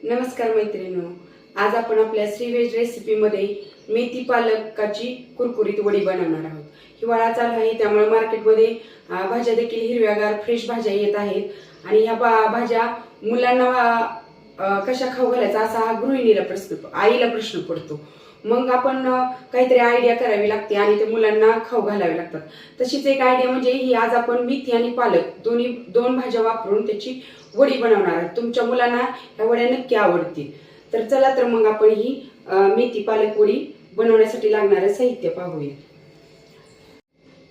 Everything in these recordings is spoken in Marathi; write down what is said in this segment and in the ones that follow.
नमस्कार मैत्रिणींनो, आज आपण आपल्या श्रीवेज रेसिपीमध्ये मेथी पालकाची कुरकुरीत वडी बनवणार आहोत। हिवाळा चालू आहे त्यामुळे मार्केटमध्ये भाज्या देखील हिरव्यागार फ्रेश भाज्या येत आहेत आणि ह्या भाज्या मुलांना कशा खाऊ घालायचा असा हा गृहिणीला आईला प्रश्न पडतो। मग आपण काहीतरी आयडिया करावी लागते आणि ते मुलांना खाऊ घालावे लागतात। तशीच एक आयडिया म्हणजे ही आज आपण मेथी आणि पालक दोन भाज्या वापरून त्याची वडी बनवणार आहोत। तुमच्या मुलांना ह्या वड्या नक्की आवडतील। तर चला तर मग आपण ही मेथी पालक वडी बनवण्यासाठी लागणारे साहित्य पाहूया।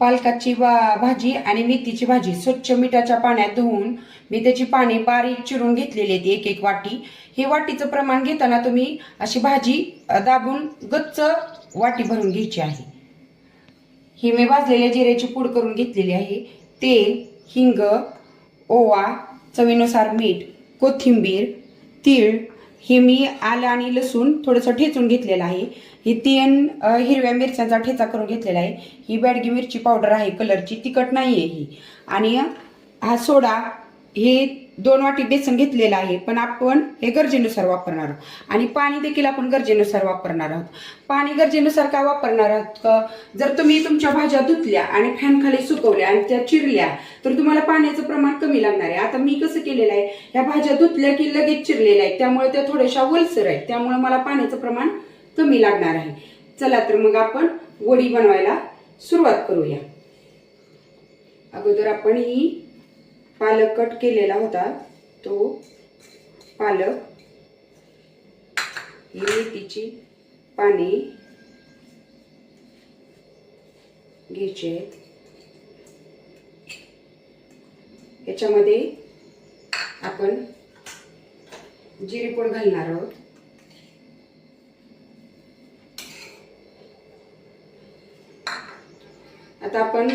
पालकाची भाजी आणि मेथीची भाजी स्वच्छ मिठाच्या पाण्यात धुवून मी त्याची पाने बारीक चिरून घेतलेली आहेत, एक एक वाटी। हे वाटीचं प्रमाण घेताना तुम्ही अशी भाजी दाबून गच्च वाटी भरून घ्यायची आहे। ही मी भाजलेल्या जिऱ्याची पूड करून घेतलेली आहे। तेल, हिंग, ओवा, चवीनुसार मीठ, कोथिंबीर, तीळ, हे मी आलं आणि लसूण थोडंसं ठेचून घेतलेलं आहे। ही 3 हिरव्या मिरच्यांचा ठेचा करून घेतलेला आहे। ही बॅडगी मिरची पावडर आहे कलरची, तिखट नाही आहे ही। आणि हा सोडा, हे 2 वाटी बेसन घेतलेलं आहे, पण आपण हे गरजेनुसार वापरणार आहोत। आणि पाणी देखील आपण गरजेनुसार वापरणार आहोत। पाणी गरजेनुसार का वापरणार आहोत? जर तुम्ही तुमच्या भाज्या धुतल्या आणि फॅन खाली सुकवल्या आणि त्या चिरल्या तर तुम्हाला पाण्याचं प्रमाण कमी लागणार आहे। आता मी कसं केलेलं आहे, ह्या भाज्या धुतल्या की लगेच चिरलेल्या आहेत, त्यामुळे त्या थोड्याशा ओलसर आहेत, त्यामुळे मला पाण्याचं प्रमाण कमी लागणार आहे। चला तर मग आपण वडी बनवायला सुरुवात करूया। अगोदर आपण ही पालक कट केलेला होता तो पालक, ही मेथीची पाने घ्यायची आहेत। याच्यामध्ये आपण जिरे पूड घालणार आहोत। आता आपण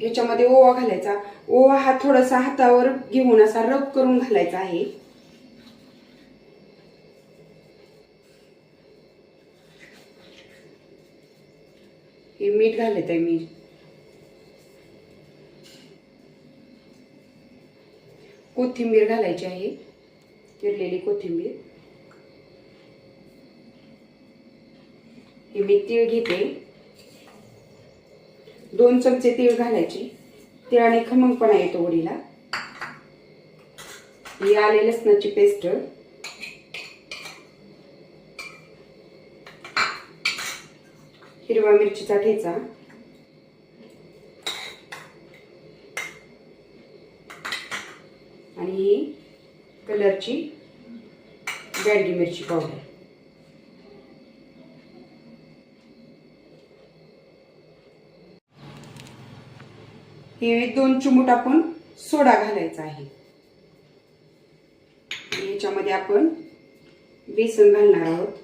याच्यामध्ये ओवा घालायचा। ओवा हा थोडासा हातावर घेऊन असा रब करून घालायचा आहे। हे मीठ घालत आहे मी। कोथिंबीर घालायची आहे, चिरलेली कोथिंबीर। हे मी तीळ घेते, 2 चमचे तीळ घालायचे। तिळाने खमंगपणा येतो वडीला। ही आले लसणाची पेस्ट, हिरवा मिरचीचा ठेचा, आणि ही कलरची बॅडगी मिरची पावडर। हे 2 चिमूट आपण सोडा घालायचा आहे। याच्यामध्ये आपण बेसन घालणार आहोत।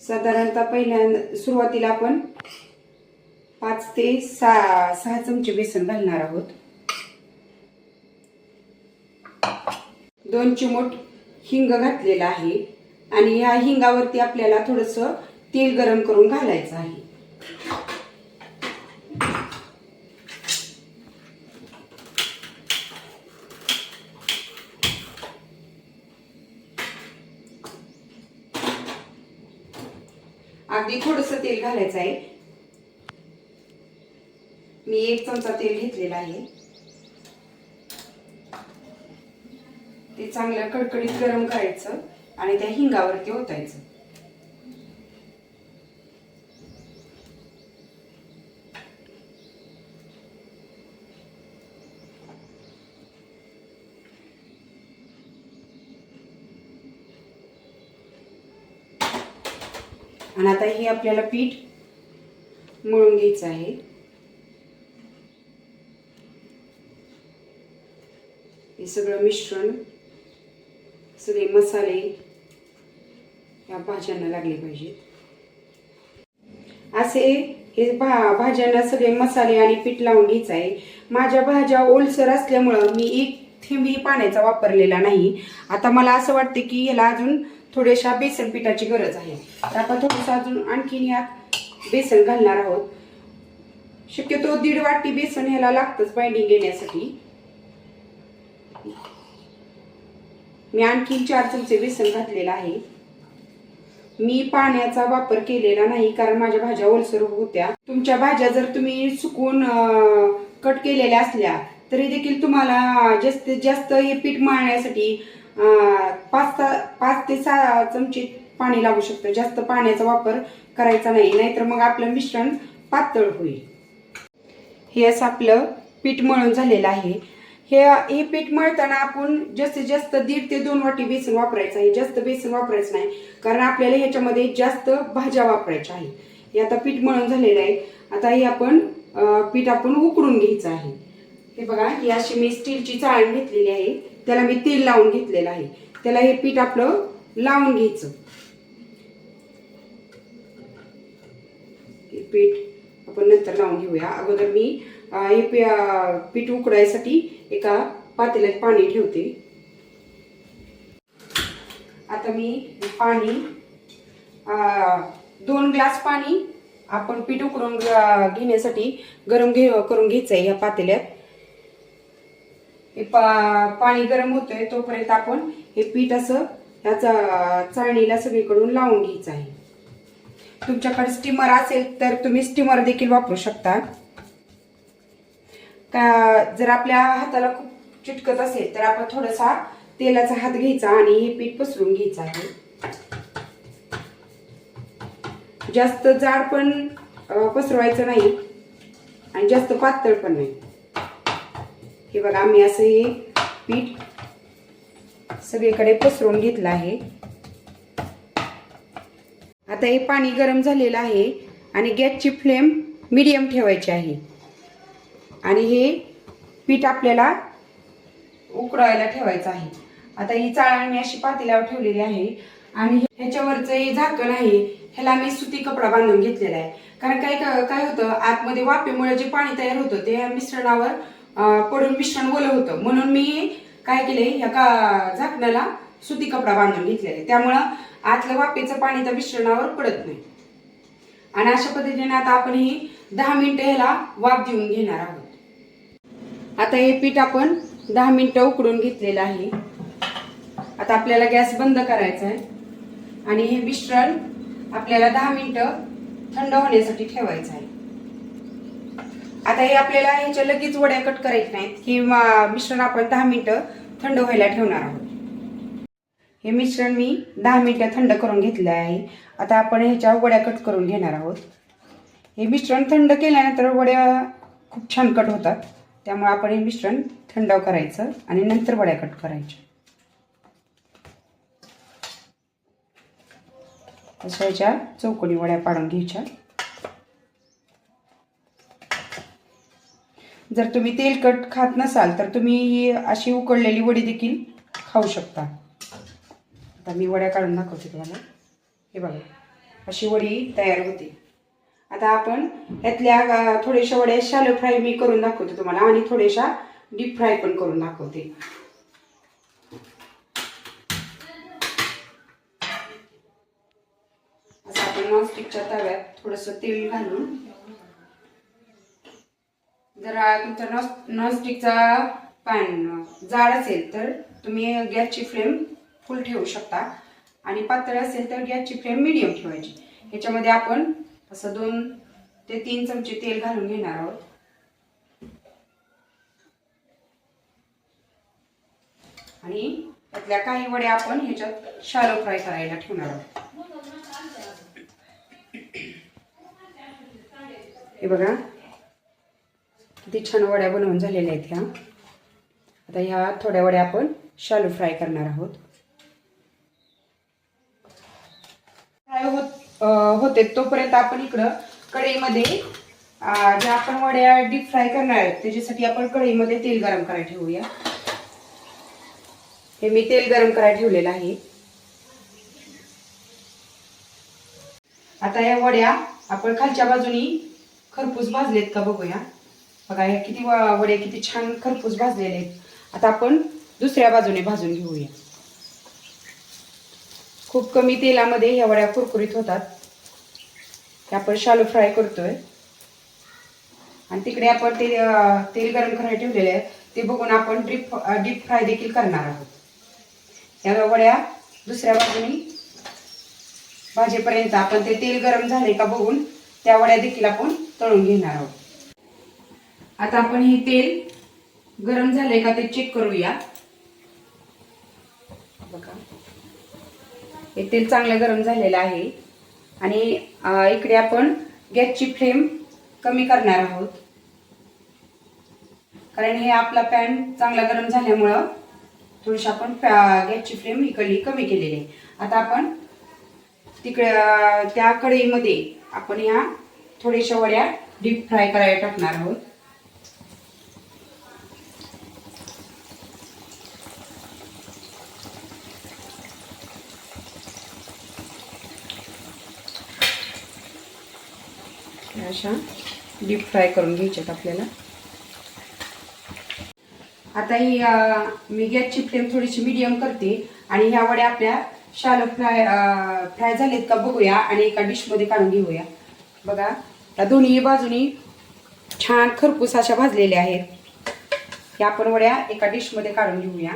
साधारणतः पहिल्या सुरुवातीला आपण 5 ते 6 चमचे बेसन घालणार आहोत। 2 चिमूट हिंग घातलेला आहे आणि या हिंगावरती आपल्याला थोडंसं तेल गरम करून घालायचं आहे। अगदी थोडंसं तेल घालायचं आहे। मी 1 चमचा तेल घेतलेला आहे। ते चांगलं कडकडीत गरम करायचं आणि त्या हिंगावरती ओतायचं। आणि आता हे आपल्याला पीठ मळून घ्यायचं आहे। हे सगळं मिश्रण, सगळे मसाले या भाज्यांना लागले पाहिजेत। असे हे भाज्यांना सगळे मसाले आणि पीठ लावून घ्यायचं आहे। माझ्या भाज्या ओलसर असल्यामुळे मी 1 थेंबही पाण्याचा वापरलेला नाही। आता मला असं वाटते की याला अजून थोड्याशा बेसन पिठाची गरज आहे। तर आपण थोडंसं अजून आणखीन यात बेसन घालणार आहोत। शक्यतो 1.5 वाटी बेसन ह्याला लागतंच बाइंडिंग येण्यासाठी. मी आणखी 4 चमचे बेसन घातलेलं आहे. मी पाण्याचा वापर केलेला नाही कारण माझ्या भाज्या ओलसर होत्या. तुमच्या भाज्या जर तुम्ही सुकून कट केलेल्या असल्या तरी देखील तुम्हाला जास्तीत जास्त हे पीठ मळण्यासाठी 5 ते 6 चमचे पाणी लागू शकतं. जास्त पाण्याचा वापर करायचा नाही, नाहीतर मग आपलं मिश्रण पातळ होईल. हे असं आपलं पीठ मळून झालेलं आहे. हे पीठ मळताना आपण जास्तीत जास्त 1.5 ते 2 वाटी बेसन वापरायचं आहे. जास्त बेसन वापरायचं नाही कारण आपल्याला ह्याच्यामध्ये जास्त भाज्या वापरायच्या आहे. हे आता पीठ मळून झालेलं आहे. आता हे पीठ आपण उकडून घ्यायचं आहे. हे बघा, ही अशी मी स्टीलची चाळण घेतलेली आहे. त्याला मी तेल लावून घेतलेलं आहे. त्याला हे पीठ आपलं लावून घ्यायचं. हे पीठ आपण नंतर लावून घेऊया. अगोदर मी हे पीठ उकडायसाठी एका पातेल्यात पाणी ठेवते. आता मी पाणी 2 ग्लास पाणी आपण पीठ उकडून घेण्यासाठी गरम करून घ्यायचंय ह्या पातेल्यात. हे पाणी गरम होतंय तोपर्यंत आपण हे पीठ असं ह्या चाळणीला सगळीकडून लावून घ्यायचं आहे. तुमच्याकडे स्टीमर असेल तर तुम्ही स्टीमर देखील वापरू शकता. जर आपल्या हाताला खूप चिटकत असेल तर आपण थोडासा तेलाचा हात घ्यायचा आणि हे पीठ पसरून घ्यायचं आहे. जास्त जाड पण पसरवायचं नाही आणि जास्त पातळ पण नाही. हे बघा, आम्ही असं हे पीठ सगळीकडे पसरून घेतलं आहे. आता हे पाणी गरम झालेलं आहे आणि गॅसची फ्लेम मीडियम ठेवायची आहे आणि हे पीठ आपल्याला उकळायला ठेवायचं आहे. आता ही चाळण मी अशी पातेल्यावर ठेवलेली आहे आणि ह्याच्यावरचं हे झाकण आहे ह्याला मी सुती कपडा बांधून घेतलेला आहे. कारण काय होतं, आतमध्ये वाफेमुळे जे पाणी तयार होतं ते मिश्रणावर पडून मिश्रण ओलं होतं. म्हणून मी काय केलंय, ह्या झाकणाला सुती कपडा बांधून घेतलेला आहे. त्यामुळं आतलं वाफेचं पाणी त्या मिश्रणावर पडत नाही. आणि अशा पद्धतीने आता आपण ही 10 मिनिटं ह्याला वाफ देऊन घेणार आहोत. आता हे पीठ आपण 10 मिनिटं उकडून घेतलेलं आहे. आता आपल्याला गॅस बंद करायचा आहे आणि हे मिश्रण आपल्याला 10 मिनिटं थंड होण्यासाठी ठेवायचं आहे. आता हे आपल्याला ह्याच्या लगेच वड्या कट करायच्या नाहीत. हे मिश्रण आपण 10 मिनिटं थंड व्हायला ठेवणार आहोत. हे मिश्रण मी 10 मिनिटं थंड करून घेतलं आहे. आता आपण ह्याच्या वड्या कट करून घेणार आहोत. हे मिश्रण थंड केल्यानंतर वड्या खूप छान कट होतात. त्यामुळे आपण हे मिश्रण थंड करायचं आणि नंतर वड्या कट करायच्या. अशा ह्याच्या चौकोनी वड्या पाडून घ्यायच्या. जर तुम्ही तेलकट खात नसाल तर तुम्ही ही अशी उकडलेली वडी देखील खाऊ शकता. आता मी वड्या काढून दाखवते तुम्हाला. हे बघा, अशी वडी तयार होते. आता आपण ह्यातल्या थोड्याशा वड्या शॅलो फ्राय मी करून दाखवते तुम्हाला आणि थोड्याशा डीप फ्राय पण करून दाखवते. असं आपण नॉनस्टिकच्या तव्यात थोडंसं तेल घालून, जर तुमचा नॉनस्टिकचा पॅन जाड असेल तर तुम्ही गॅसची फ्लेम फुल ठेवू शकता आणि पातळ असेल तर गॅसची फ्लेम मीडियम ठेवायची. ह्याच्यामध्ये आपण असं 2 ते 3 चमचे तेल घालून घेणार आहोत. आणि त्यातल्या काही वड्या आपण ह्याच्यात शॅलो फ्राय करायला ठेवणार आहोत. हे बघा, किती छान वड्या बनवून झालेल्या आहेत ह्या. आता ह्या थोड्या वड्या आपण शॅलो फ्राय करणार आहोत. फ्राय होते तोपर्यंत आपण इकडं कढईमध्ये ज्या आपण वड्या डीप फ्राय करणार आहेत त्याच्यासाठी आपण कढईमध्ये तेल गरम करायला ठेवूया. हे मी तेल गरम करायला ठेवलेलं आहे. आता या वड्या आपण खालच्या बाजूनी खरपूस भाजलेत का बघूया. बघा, या किती वड्या किती छान खरपूस भाजलेले आहेत. आता आपण दुसऱ्या बाजूने भाजून घेऊया. खूप कमी तेलामध्ये ह्या वड्या कुरकुरीत होतात. हे आपण शॅलो फ्राय करतोय. आणि तिकडे आपण ते तेल गरम करायला ठेवलेले आहे ते बघून आपण डीप फ्राय देखील करणार आहोत। या वड्या दुसऱ्या बाजूनी भाजीपर्यंत आपण ते तेल गरम झाले का बघून त्या वड्या देखील आपण तळून घेणार आहोत। आता आपण हे तेल गरम झाले का ते चेक करूया। बघा हे तेल चांगलं गरम झालेलं आहे आणि इकडे आपण गॅसची फ्लेम कमी करणार आहोत, कारण हे आपला पॅन चांगला गरम झाल्यामुळं थोडीशी आपण गॅसची फ्लेम इकडली कमी केलेली आहे। आता आपण तिकडे त्या कढईमध्ये आपण ह्या थोड्याशा वड्या डीप फ्राय करायला टाकणार आहोत। अशा डीप फ्राय करून घ्यायच्यात आपल्याला। आता ही मी गॅसची फ्लेम थोडीशी मीडियम करते आणि ह्या वड्या आपल्या शालो फ्राय झालेत का बघूया आणि एका डिशमध्ये काढून घेऊया। बघा या दोन्ही बाजूनी छान खरपूस अशा भाजलेल्या आहेत। या आपण वड्या एका डिशमध्ये काढून घेऊया।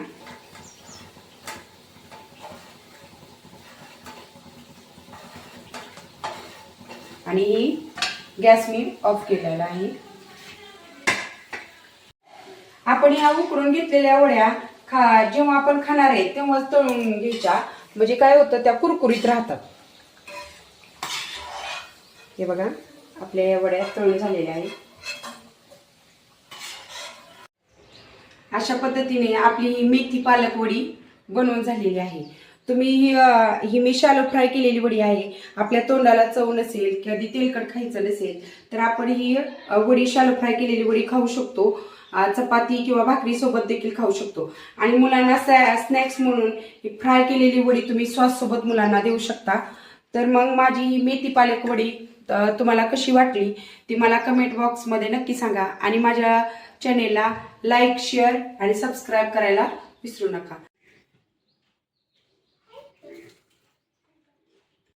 आणि गॅस मी ऑफ केलेला आहे। आपण ह्या उकडून घेतलेल्या वड्या जेव्हा आपण खाणार आहे तेव्हाच तळून घ्यायच्या, म्हणजे काय होतं त्या कुरकुरीत राहतात। हे बघा आपल्या या वड्या तळून झालेल्या आहेत। अशा पद्धतीने आपली ही मेथी पालक वडी बनवून झालेली आहे। तुम्ही ही मी शालो फ्राय केलेली वडी आहे। आपल्या तोंडाला चव नसेल, कधी तेलकट खायचं नसेल तर आपण ही वडी शालो फ्राय केलेली वडी खाऊ शकतो। चपाती किंवा भाकरी सोबत देखील खाऊ शकतो। आणि मुलांना स्नॅक्स म्हणून ही फ्राय केलेली वडी तुम्ही सॉस सोबत मुलांना देऊ शकता। तर मग माझी ही मेथी पालक वडी तुम्हाला कशी वाटली ती मला कमेंट बॉक्समध्ये नक्की सांगा आणि माझ्या चॅनेलला लाईक, शेअर आणि सबस्क्राईब करायला विसरू नका।